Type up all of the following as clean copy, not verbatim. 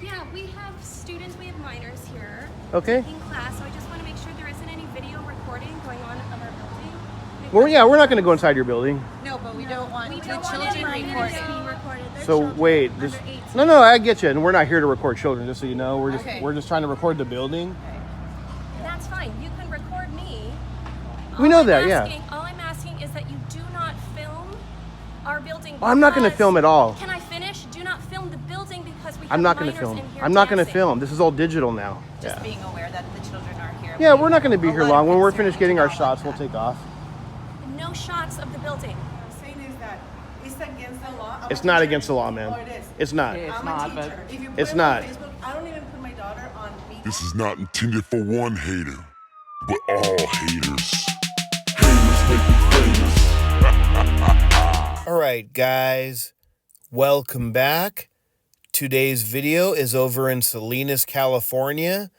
Yeah, we have students, we have minors here. Okay. In class, so I just want to make sure there isn't any video recording going on of our building. Well, yeah, we're not going to go inside your building. No, but we don't want We the don't want children any recorded. minors being recorded. They're So children wait, under this 18. no, I get you, and we're not here to record children. Just so you know, Okay. we're just trying to record the building. That's fine. You can record me. We know that, yeah. All I'm asking is that you do not film our building. I'm not going to because- film at all. Can I finish? Do not film the building because we have I'm not going to minors film. in here I'm not going to dancing. film. This is all digital now. Just Yeah. being aware that the children are here. Yeah, We we're not going to have be a here lot long. of When we're concern finished getting our about shots, that. we'll take off. No shots of the building. What I'm saying is that it's against the law. I'm It's a not teacher. against the law, ma'am. Oh, it is. It's not. It's I'm not, a but teacher. If you put It's it not. on Facebook, I don't even put my daughter on media. This is not intended for one hater, but all haters. Haters make me famous. All right, guys, welcome back. Today's video is over in Salinas, California,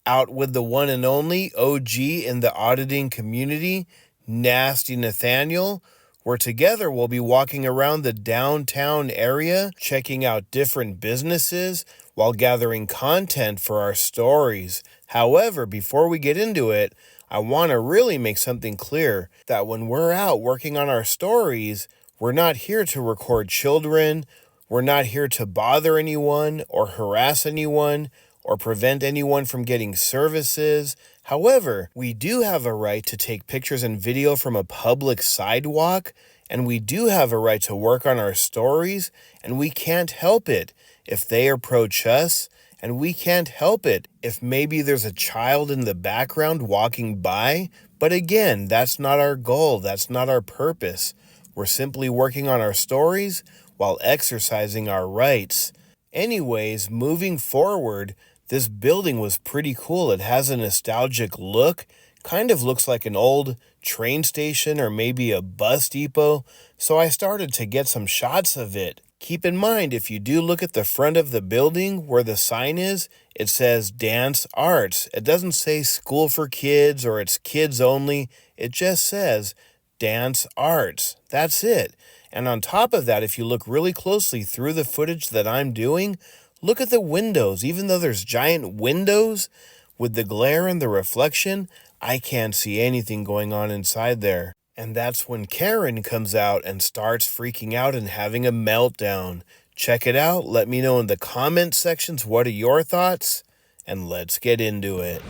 out with the one and only OG in the auditing community, Nasty Nathanial, where together we'll be walking around the downtown area, checking out different businesses while gathering content for our stories. However, before we get into it, I want to really make something clear that when we're out working on our stories, we're not here to record children, we're not here to bother anyone or harass anyone or prevent anyone from getting services. However, we do have a right to take pictures and video from a public sidewalk, and we do have a right to work on our stories, and we can't help it if they approach us, and we can't help it if maybe there's a child in the background walking by. But again, that's not our goal, that's not our purpose. We're simply working on our stories while exercising our rights. Anyways, moving forward, this building was pretty cool. It has a nostalgic look, kind of looks like an old train station or maybe a bus depot, so I started to get some shots of it. Keep in mind, if you do look at the front of the building where the sign is, it says Dance Arts. It doesn't say school for kids or it's kids only. It just says Dance Arts. That's it. And on top of that, if you look really closely through the footage that I'm doing, look at the windows. Even though there's giant windows, with the glare and the reflection, I can't see anything going on inside there. And that's when Karen comes out and starts freaking out and having a meltdown. Check it out. Let me know in the comment sections what are your thoughts, and let's get into it.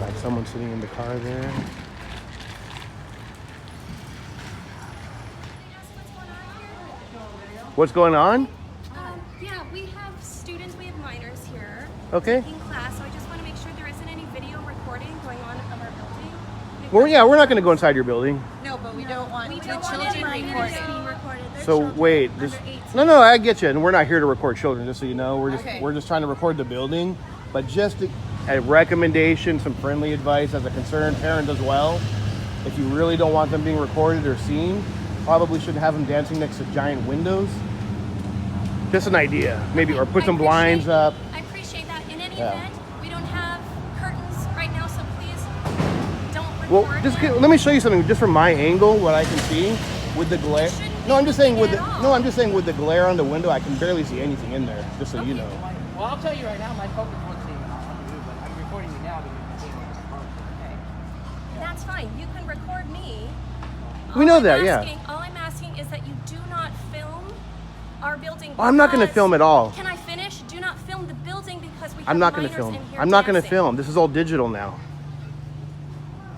Like someone sitting in the car there. What's going on? Yeah, we have students, we have minors here. Okay. In class, so I just want to make sure there isn't any video recording going on of our building. Well, yeah, we're not going to go inside your building. No, but we don't want We the don't want children any minors recorded. being recorded. They're So children wait, under this 18. no, I get you, and we're not here to record children. Just so you know, Okay. we're just trying to record the building, but just a recommendation, some friendly advice as a concerned parent as well. If you really don't want them being recorded or seen, probably shouldn't have them dancing next to giant windows. Just an idea, maybe, or put I some blinds appreciate- up. I appreciate that. In any Yeah. event, we don't have curtains right now, so please don't record. Well, let me show you something just from my angle, what I can see with the glare. shouldn't No, I'm just saying with be the at all. no, I'm just saying with the glare on the window, I can barely see anything in there. Just so you know. well, I'll tell you right now, my focus wasn't even on you, but I'm recording you now because you're seeing what's okay? That's fine. You can record me. We know I'm that, yeah. All I'm asking is that you do not film our building. I'm not going to because- film at all. Can I finish? Do not film the building because we have I'm not going to minors film. in here I'm not going to dancing. film. This is all digital now.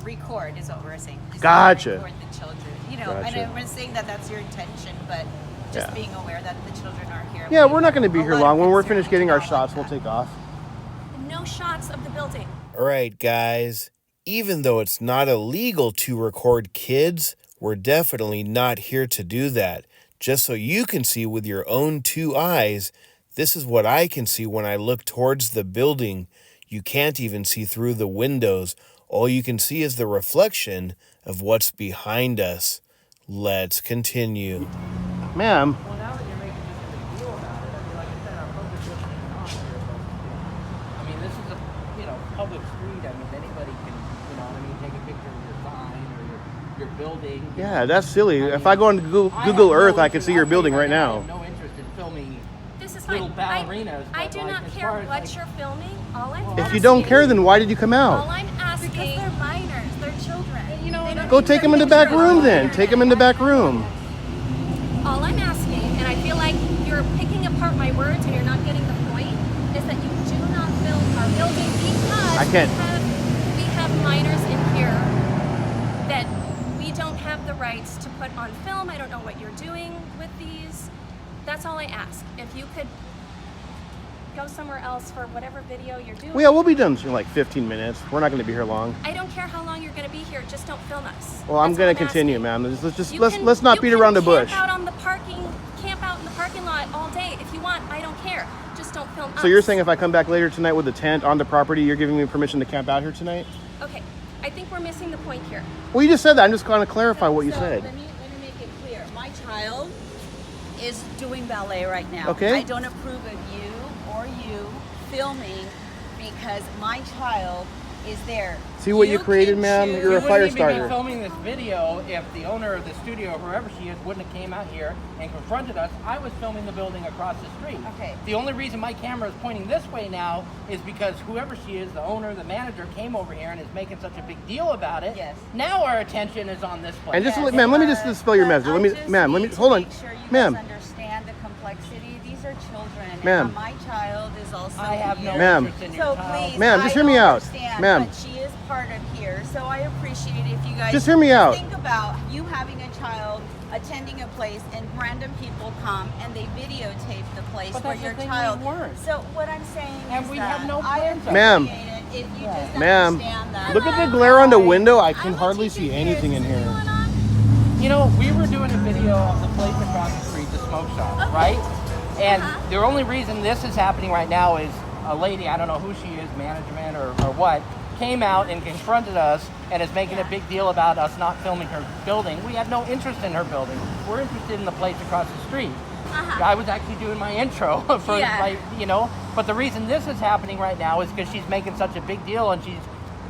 Record is what we're saying. Just Gotcha. Record the children. You know, Gotcha. and I'm saying that that's your intention, but just Yeah. being aware that the children are here. Yeah, We we're not going to have be a here lot of long. When we're concern finished getting our about shots, we'll that. take off. No shots of the building. All right, guys. Even though it's not illegal to record kids, we're definitely not here to do that. Just so you can see with your own two eyes, this is what I can see when I look towards the building. You can't even see through the windows. All you can see is the reflection of what's behind us. Let's continue. Ma'am. Well, now that you're making this a big deal about it, I mean, like I said, our focus wasn't even on here, but, I mean, this is a, public street. I mean, anybody can, take a picture of your building. you Yeah, know. that's silly. I If mean, I go into Google have Earth, no I can see your interest- building I'll right tell you now. I have no interest in filming This is little fine. ballerinas. I but, do like, not as care far as, what like, you're filming. All I'm If you don't asking- care, then why did you come all out? I'm asking, Because they're minors, they're children. you know, They don't Go need take their them in the back pictures room on then. the Take them in the back room. all I'm asking, and I feel like you're picking apart my words and you're not getting the point, is that you do not film our building because I can't. we have minors in here that we don't have the rights to put on film. I don't know what you're doing with these. That's all I ask. If you could go somewhere else for whatever video you're doing. Well, yeah, we'll be done in like 15 minutes. We're not going to be here long. I don't care how long you're going to be here. Just don't film us. Well, I'm That's going all to continue, asking. ma'am. You Let's can- not you beat can around the bush. Camp out in the parking lot all day if you want. I don't care. Just don't film us. So you're saying if I come back later tonight with a tent on the property, you're giving me permission to camp out here tonight? Okay, I think we're missing the point here. Well, you just said that. I'm just going to clarify what you So, said. Let me make it clear. My child is doing ballet right now. Okay. I don't approve of you or you filming because my child is there. See what you created, can ma'am? choose- You're a We fire wouldn't even starter. be filming this video if the owner of the studio, whoever she is, wouldn't have came out here and confronted us. I was filming the building across the street. Okay. The only reason my camera is pointing this way now is because whoever she is, the owner, the manager, came over here and is making such a big deal about it. Yes. Now our attention is on this place. And just, Yes, ma'am, let me just dispel your but message. I Let me, just ma'am, let me, need to hold on. make sure you Ma'am, guys understand the complexity. These are children. Ma'am. And my child is also I have no here. Ma'am. interest in your So child. please, Ma'am, just I hear me out. understand, Ma'am. But she is part of here, so I appreciate it if you guys Just hear me out. Think about you having a child attending a place and random people come and they videotape the place But where that's your the thing, child. we weren't. So what I'm saying And is we that have no I plans of it. Ma'am. appreciate it if you just Ma'am, understand that. look at the glare on the window. I I can will hardly take you see here. anything in Is this here. going on? You know, we were doing a video of the place across the street, the smoke shop, Okay. right? And Uh-huh. the only reason this is happening right now is a lady, I don't know who she is, management or what, came out and confronted us and is making a big deal about us not filming her building. We have no interest in her building. We're interested in the place across the street. Uh-huh. I was actually doing my intro for, Yeah. like, you know, but the reason this is happening right now is because she's making such a big deal and she's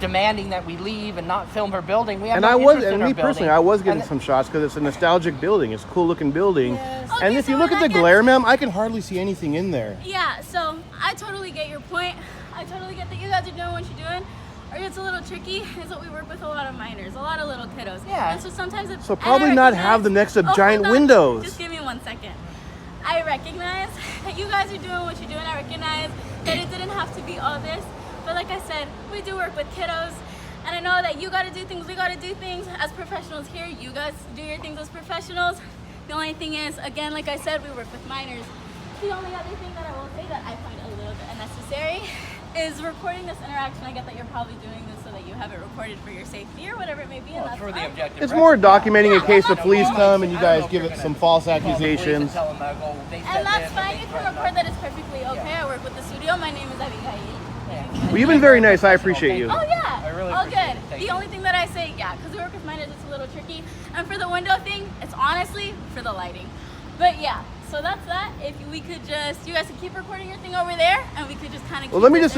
demanding that we leave and not film her building. We have And no I was, interest in and her me building. personally, I was getting And- some shots because it's a nostalgic building. It's a cool looking building. Okay, And if you so look at that the gets- glare, ma'am, I can hardly see anything in there. Yeah, so I totally get your point. I totally get that you guys are doing what you're doing. Or it's a little tricky, is that we work with a lot of minors, a lot of little kiddos. Yeah. And so sometimes it's So probably not have the next up giant hold on. windows. Just give me 1 second. I recognize that you guys are doing what you're doing. I recognize that it didn't have to be all this. But like I said, we do work with kiddos. And I know that you gotta do things, we gotta do things as professionals here. You guys do your things as professionals. The only thing is, again, like I said, we work with minors. The only other thing that I will say that I find a little bit unnecessary is recording this interaction. I get that you're probably doing this so that you have it recorded for your safety or whatever it may be. Well, and it's that's for the fine. objective. It's more record. documenting in Yeah, case the well, police I come and you I don't know guys if give you're it gonna some false call the police and accusations. tell them, they said And that's this, fine. they You can threatened record us. that. It's perfectly okay. I work with the studio. My name is Abigail. Yeah. Well, you've been very nice. I appreciate you. Oh yeah. I really All appreciate good. it. Thank The you. only thing that I say, yeah, because we work with minors, it's a little tricky. And for the window thing, it's honestly for the lighting. But yeah, so that's that. If we could just, you guys can keep recording your thing over there, and we could just kind of. Well, let me just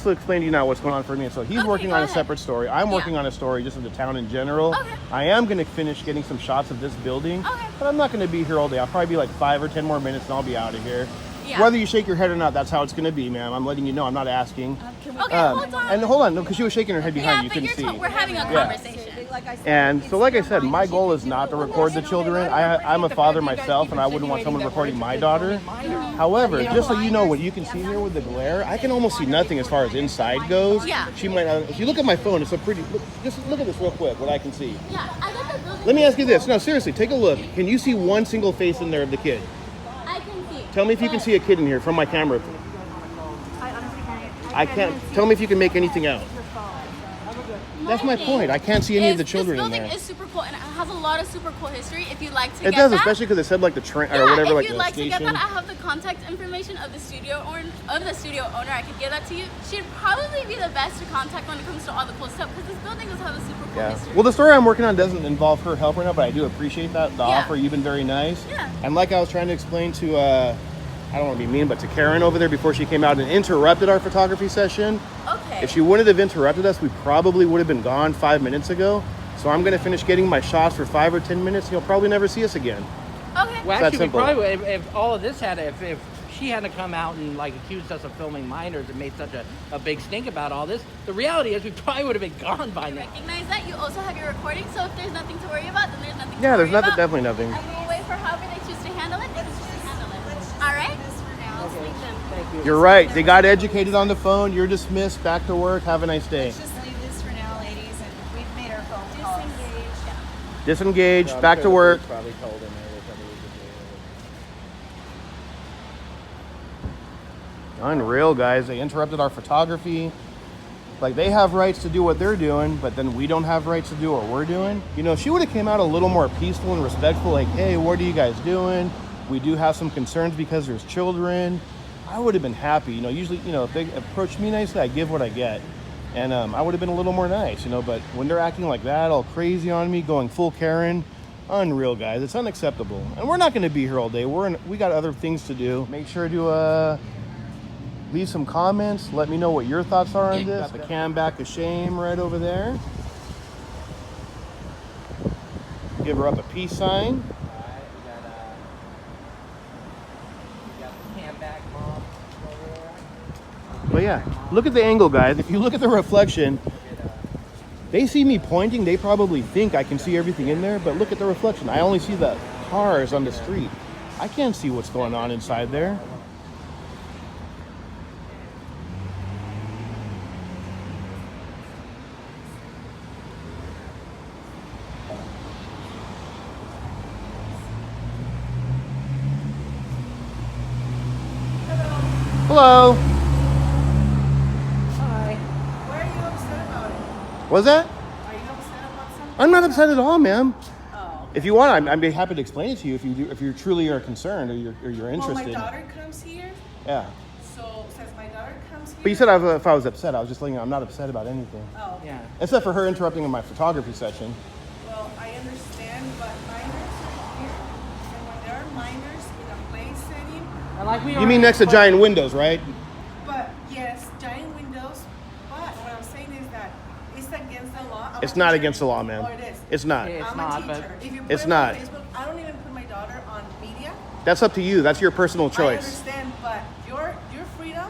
explain to you now what's going on for me. So he's Okay, working go on a ahead. separate story. I'm Yeah. working on a story just of the town in general. Okay. I am going to finish getting some shots of this building, Okay. but I'm not going to be here all day. I'll probably be like 5 or 10 more minutes and I'll be out of here. Yeah. Whether you shake your head or not, that's how it's going to be, ma'am. I'm letting you know. I'm not asking. Okay, hold on. And hold on, no, because she was shaking her head behind yeah, you. but You couldn't see. we're having a Yeah. conversation. Like I said, And it's so, like I your said, mind. my You goal can is do not to what record the you children. want. I'm a father You guys myself, keep and I wouldn't want someone insinuating recording that my we're daughter. interested in minors. However, You know, just so you know what you can see here with the glare, I can almost see nothing as far as inside goes. Yeah. She might not. If you look at my phone, it's a pretty. Just look at this real quick. What I can see. Yeah, I got the building. Let me ask you this. No, seriously, take a look. Can you see one single face in there of the kid? I can see. Tell me if you can but- see a kid in here from my camera. I honestly can't. I can't. Tell me if you can make anything out. That's my thing point. I can't see any of the is children in This there. building is super cool and it has a lot of super cool history. If you'd like to It get does, that, especially because it said like the train or yeah, whatever, if like you'd the like to get station. that, I have the contact information of the studio owner. I could give that to you. She'd probably be the best to contact when it comes to all the cool stuff because this building does have a super cool Yeah. history. Well, the story I'm working on doesn't involve her help right now, but I do appreciate that. The Yeah. offer, you've been very nice. Yeah. And like I was trying to explain to, I don't want to be mean, but to Karen over there before she came out and interrupted our photography session. Okay. If she wouldn't have interrupted us, we probably would have been gone 5 minutes ago. So I'm gonna finish getting my shots for 5 or 10 minutes. You'll probably never see us again. Okay. Well, that actually, we simple. probably would, if all of this had, if she hadn't come out and like accused us of filming minors and made such a big stink about all this, the reality is we probably would have been gone by now. Recognize that. You also have your recording, so if there's nothing to worry about, then there's nothing to Yeah, there's worry nothing, about. definitely nothing. And we'll wait for however they choose to handle it. They can choose to handle it. All right? Let's leave them. Thank you. You're right. They got educated on the phone. You're dismissed. Back to work. Have a nice day. Let's just leave this for now, ladies, and we've made our phone calls. Disengage. Disengaged. Back to work. Probably told him everything he was doing. Unreal, guys. They interrupted our photography. Like, they have rights to do what they're doing, but then we don't have rights to do what we're doing. You know, if she would have came out a little more peaceful and respectful, like, hey, what are you guys doing? We do have some concerns because there's children. I would have been happy. You know, usually, you know, if they approach me nicely, I give what I get. And I would have been a little more nice, you know, but when they're acting like that, all crazy on me, going full Karen, unreal, guys. It's unacceptable. And we're not going to be here all day. We got other things to do. Make sure to leave some comments. Let me know what your thoughts are on this. Got the cam back of shame right over there. Give her up a peace sign. But yeah, look at the angle, guys. If you look at the reflection, they see me pointing. They probably think I can see everything in there, but look at the reflection. I only see the cars on the street. I can't see what's going on inside there. Hello. Hi. Why are you upset about it? What's that? Are you upset about something? I'm not upset at all, ma'am. Oh. If you want, I'd be happy to explain it to you if you truly are concerned or you're Well, interested. my daughter comes here, Yeah. so since my daughter comes here. But you said if I was upset, I was just letting you know I'm not upset about anything. Oh, Yeah. Except for her interrupting in my photography session. well, I understand, but minors are here, and when there are minors in a play setting, And like we You mean next to giant windows, right? but yes, giant windows. But what I'm saying is that it's against the law. I'm It's a not teacher. against the law, ma'am. Oh, it is. It's not. Yeah. It's I'm not, a but- teacher. If you put It's it not. on Facebook, I don't even put my daughter on media. That's up to you. That's your personal I choice. understand, but your freedom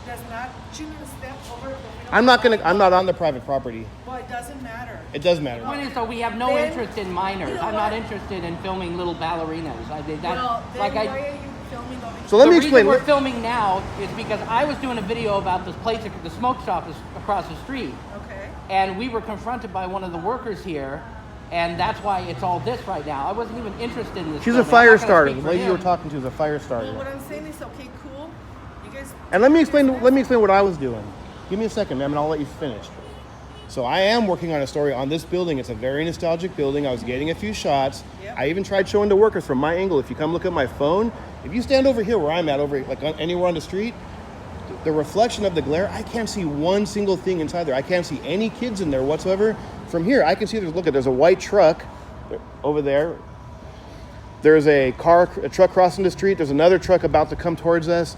does not shouldn't step over the freedom. I'm not on the private property. Well, it doesn't matter. It does matter. The point is, though, we have no Then- interest in minors. you know I'm not what? interested in filming little ballerinas. I did that. Well, then like why I. are you filming the So let me the explain. reason we're filming now is because I was doing a video about this place, the smoke shop is across the street, Okay. and we were confronted by one of the workers here, and that's why it's all this right now. I wasn't even interested in this. She's a filming. I'm fire not gonna starter. speak The for lady you were him. talking to is a fire Well, starter. what I'm saying is, okay, cool. You guys. And let me explain what I was doing. Give me a second, ma'am, and I'll let you finish. So I am working on a story on this building. It's a very nostalgic building. I was getting a few shots. Yep. I even tried showing the workers from my angle. If you come look at my phone, if you stand over here where I'm at, anywhere on the street, the reflection of the glare, I can't see one single thing inside there. I can't see any kids in there whatsoever. From here, I can see there's a white truck over there. There's a truck crossing the street. There's another truck about to come towards us.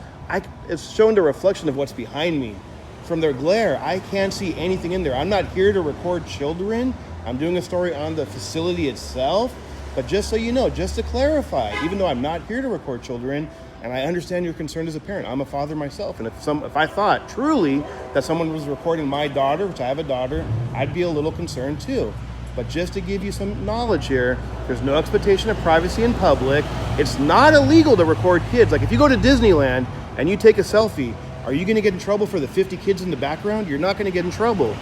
It's showing the reflection of what's behind me. From their glare, I can't see anything in there. I'm not here to record children. I'm doing a story on the facility itself. But just so you know, just to clarify, even though I'm not here to record children, and I understand your concern as a parent, I'm a father myself. And if I thought truly that someone was recording my daughter, which I have a daughter, I'd be a little concerned too. But just to give you some knowledge here, there's no expectation of privacy in public. It's not illegal to record kids. Like if you go to Disneyland and you take a selfie, are you going to get in trouble for the 50 kids in the background? You're not going to get in trouble.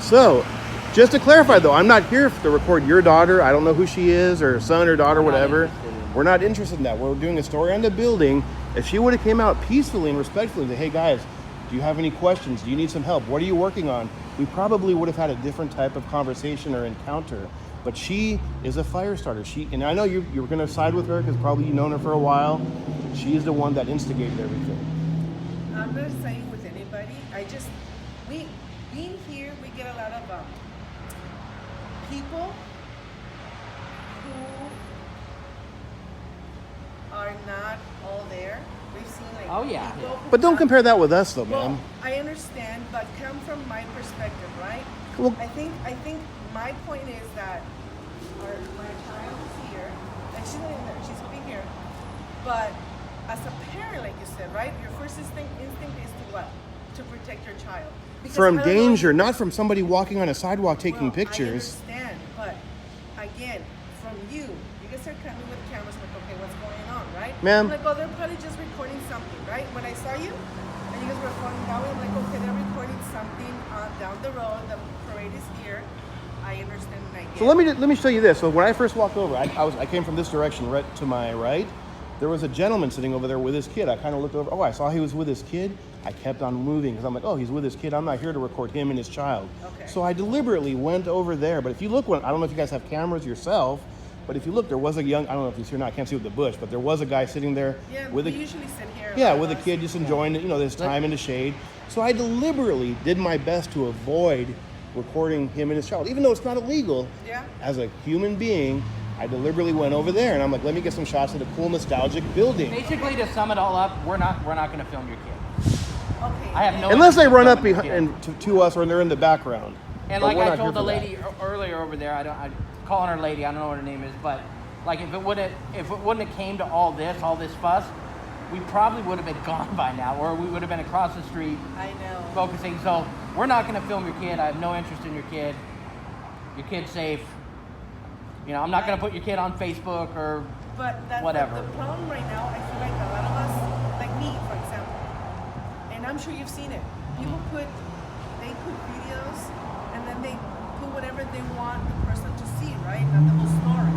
So, just to clarify though, I'm not here to record your daughter. I don't know who she is, or son or daughter, whatever. We're not interested in that. We're doing a story on the building. If she would have came out peacefully and respectfully and said, hey guys, do you have any questions? Do you need some help? What are you working on? We probably would have had a different type of conversation or encounter. But she is a fire starter. And I know you're going to side with her because probably you've known her for a while. She's the one that instigated everything. I'm not saying with anybody. Being here, we get a lot of people who are not all there. We've seen like Oh, yeah, people yeah. who But don't come- compare that with us though, Well, ma'am. I understand, but come from my perspective, right? Well- I think my point is that my child is here, and she's not in there. She's over here. But as a parent, like you said, right? Your first instinct is to what? To protect your child. Because From I don't know danger, if- not from somebody walking on a sidewalk taking well, pictures. I understand, but again, from you guys are coming with cameras like, okay, what's going on, right? Ma'am. I'm like, oh, they're probably just recording something, right? When I saw you, and you guys were recording that way, I'm like, okay, they're recording something down the road. The parade is here. I understand and I get So let me show you this. So when I first walked over, I came from this direction, right to my right. There was a gentleman sitting over there with his kid. I kind of looked over. Oh, I saw he was with his kid. I kept on moving because I'm like, oh, he's with his kid. I'm not here to record him and his child. Okay. So I deliberately went over there. But if you look, I don't know if you guys have cameras yourself, but if you look, there was a young, I don't know if he's here or not, I can't see with the bush, but there was a guy sitting there Yeah, with we a, usually sit here. yeah, lot with a of us. kid just enjoying, his time in the shade. So I deliberately did my best to avoid recording him and his child, even though it's not illegal. Yeah. As a human being, I deliberately went over there and I'm like, let me get some shots of the cool nostalgic building. Basically, to sum it all up, we're not going to film your kid. Okay. I have no. Unless they interest in run up filming your behind kid. to us or they're in the background. And But like we're I not told here the for that. lady earlier over there, I'm calling her lady. I don't know what her name is, but like if it wouldn't have came to all this fuss, we probably would have been gone by now, or we would have been across the street I know. focusing. So we're not going to film your kid. I have no interest in your kid. Your kid's safe. I'm not going to put your kid on Facebook or But that's whatever. The problem right now, I feel like a lot of us, like me, for example, and I'm sure you've seen it. People put videos and then they put whatever they want the person to see, right? Not the whole story.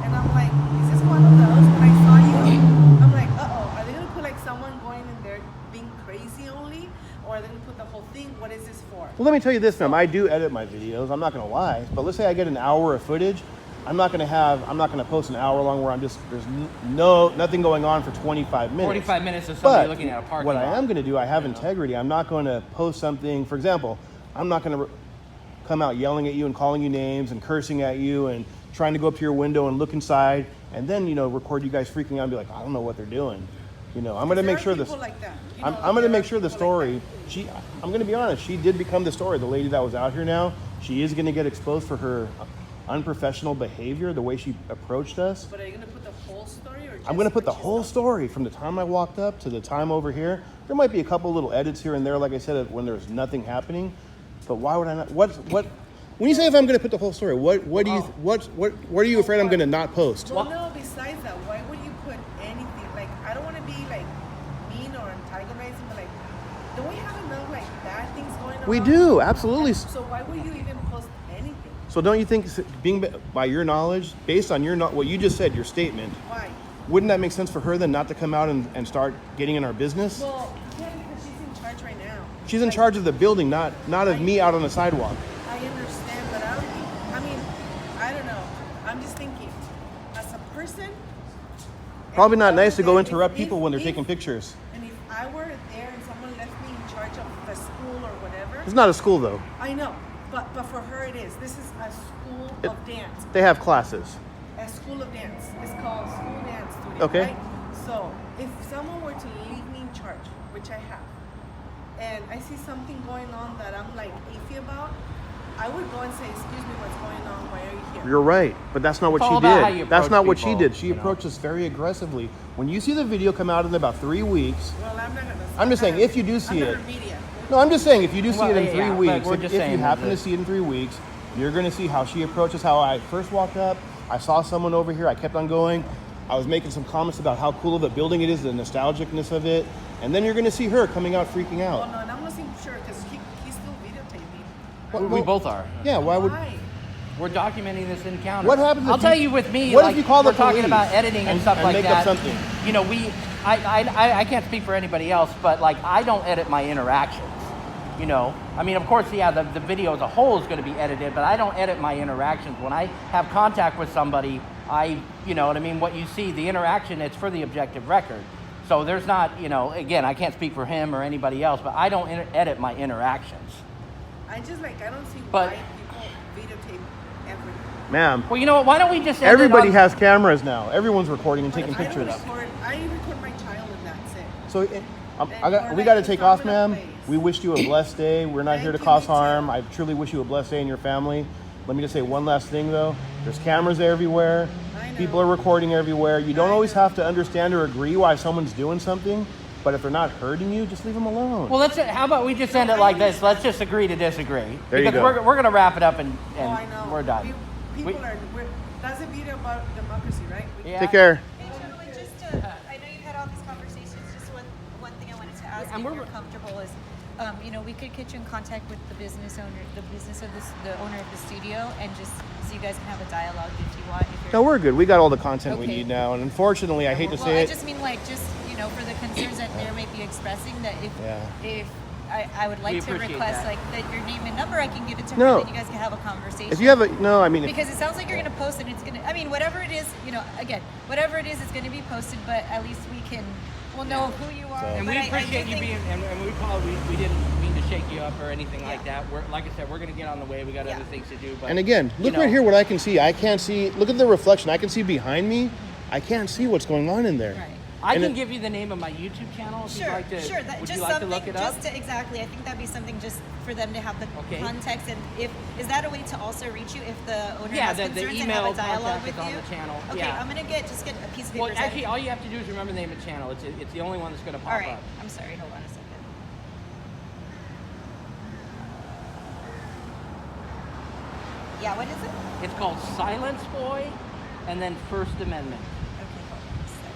And I'm like, is this one of those? When I saw you, I'm like, are they gonna put like someone going in there being crazy only, or are they gonna put the whole thing? What is this for? Well, let me tell you this, ma'am. I do edit my videos. I'm not going to lie. But let's say I get an hour of footage. I'm not going to post an hour long where there's nothing going on for 25 minutes. 45 minutes of somebody But looking at a parking what lot. I am going to do, I have integrity. I'm not going to post something, for example, I'm not going to come out yelling at you and calling you names and cursing at you and trying to go up to your window and look inside and then, record you guys freaking out and be like, I don't know what they're doing. I'm going to make sure this. Like that. I'm going to make sure the story. I'm going to be honest. She did become the story. The lady that was out here now, she is going to get exposed for her unprofessional behavior, the way she approached us. But are you gonna put the whole story, or just I'm going to put the what you whole saw? story from the time I walked up to the time over here. There might be a couple little edits here and there, like I said, when there's nothing happening. But why would I not? What? When you say if I'm going to put the whole story, what are you afraid I'm going to not post? Well, no. Besides that, why would you put anything? Like, I don't want to be like mean or antagonizing, but like, don't we have enough like bad things going on? We do, absolutely. So why would you even post anything? So don't you think, being by your knowledge, based on what you just said, your statement, Why? wouldn't that make sense for her then not to come out and start getting in our business? Well, yeah, because she's in charge right now. She's in Like, charge of the building, not of me out on the sidewalk. I understand, but I don't think. I don't know. I'm just thinking, as a person. Probably not if I nice was to go there- interrupt if- people when they're if- taking pictures. And if I were there and someone left me in charge of the school or whatever, It's not a school though. I know, but for her it is. This is a school of dance. They have classes. A school of dance. It's called School Dance Studio. Okay. Right? So if someone were to leave me in charge, which I have, and I see something going on that I'm like iffy about, I would go and say, "Excuse me, what's going on? Why are you here?" You're right, but that's not what It's she all about how did. you That's approach not what she people, did. She you know. approached us very aggressively. When you see the video come out in about 3 weeks, Well, I'm not gonna. I'm just saying, if you do see I'm it- not a media. no, I'm just saying if you do see Well, it in yeah, 3 but weeks, we're if just you saying happen that- to see it in 3 weeks, you're going to see how she approaches. How I first walked up, I saw someone over here. I kept on going. I was making some comments about how cool of a building it is, the nostalgicness of it, and then you're going to see her coming out freaking Well, out. no, and I'm not sure because he still videotaped me. We both are. Yeah, why would? Why? We're documenting this encounter. What happens if I'll tell you- you with me. what if like, you call the we're talking police about editing and stuff and like make up that. something? I can't speak for anybody else, but like I don't edit my interactions. Of course, yeah, the video as a whole is going to be edited, but I don't edit my interactions. When I have contact with somebody, what you see, the interaction, it's for the objective record. So there's not, again, I can't speak for him or anybody else, but I don't edit my interactions. I don't see But- why people videotape everything. Ma'am, Well, you know what? Why don't we just end it everybody on- has cameras now. Everyone's recording and taking I don't pictures. record. I record my child and that's it. So And we got to take off, ma'am. We wish you a blessed day. We're not here to Thank you, cause me harm. too. I truly wish you a blessed day and your family. Let me just say one last thing though. There's cameras everywhere. I know. People are recording everywhere. You don't I always know. have to understand or agree why someone's doing something, but if they're not hurting you, just leave them alone. Well, how about we just end it like this? Let's just agree to disagree. There you because go. we're going to wrap it up and Oh, I know. we're done. People We- that's the beauty about democracy, right? Yeah. Take care. Hey, gentlemen, I know you've had all these conversations. Just one thing I wanted to ask, And if we're- you're comfortable, is, we could get you in contact with the business owner, the owner of the studio, and just so you guys can have a dialogue if you want. If No, we're good. We got all the content we Okay. need now, and unfortunately, I hate to well, say I it. just mean for the concerns that they might be expressing, that Yeah. if I would like We to appreciate request that. that your name and number, I can give it to No. her, and you guys can have a conversation. If you have no, I mean, Because it sounds like you're going to post, and it's going to, whatever it is, again, whatever it is, it's going to be posted, but at least we'll know who you are. And But we I appreciate do you think- being, and we didn't mean to shake you up or anything like Yeah. that. Like I said, we're going to get on the way. We got Yeah. other things to do. But and again, look right here what I can see. I can't see. Look at the reflection. I can see behind me. I can't see what's going on in there. Right. I And can it- give you the name of my YouTube channel if Sure, you'd like to. sure. Would Just you like to something, look it up? exactly. I think that'd be something just for them to have the Okay. context. And is that a way to also reach you if the owner Yeah, has the concerns and email have a dialogue contact with is on you? the channel. Okay, Yeah. I'm gonna just get a piece of paper. Well, actually, all you have to do is remember the name of the channel. It's the only one that's going to pop all right. up. I'm sorry. Hold on a second. Yeah, what is it? It's called Silence Boy, and then First Amendment. Okay, hold on a second.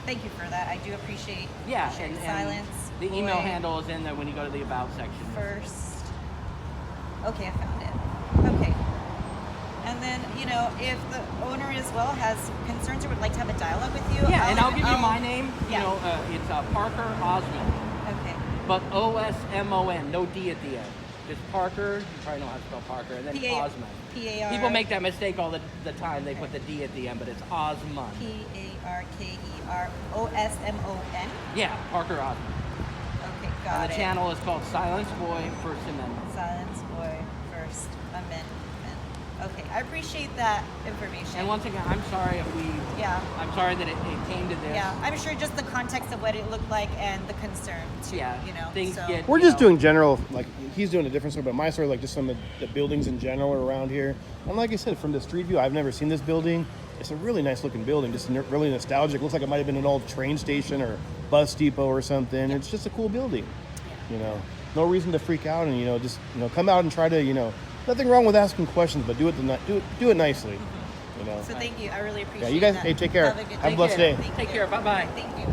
Thank you for that. I do appreciate. Yeah, appreciate and silence. the email Boy. handle is in there when you go to the About section. First. Okay, I found it. Okay. And then, if the owner as well has concerns or would like to have a dialogue with you. Yeah, and I'll give you my name. Yeah. It's Parker Osmond, Okay. but Osmon, no D at the end. Just Parker. You probably know how to spell Parker, and then Osmond. P-A-R. People make that mistake all the time. They put the D at the end, but it's Osmond. P-A-R-K-E-R-O-S-M-O-N. Yeah, Parker Osmond. Okay, got And it. the channel is called Silence Boy First Amendment. Silence Boy First Amendment. Okay, I appreciate that information. And once again, I'm sorry if we. Yeah. I'm sorry that it came to this. Yeah, I'm sure just the context of what it looked like and the concern too. Yeah, things so. get- We're you just know. doing general, like he's doing a different story, but my story, like just some of the buildings in general around here. And like I said, from the street view, I've never seen this building. It's a really nice looking building, just really nostalgic. Looks like it might have been an old train station or bus depot or something. It's just a cool building. No reason to freak out, and just come out and try to nothing wrong with asking questions, but do it nicely. So thank you. I really appreciate Yeah, you guys. that. Hey, take care. Have a good Have a blessed day. Thank Take you. care. Bye-bye. Thank you.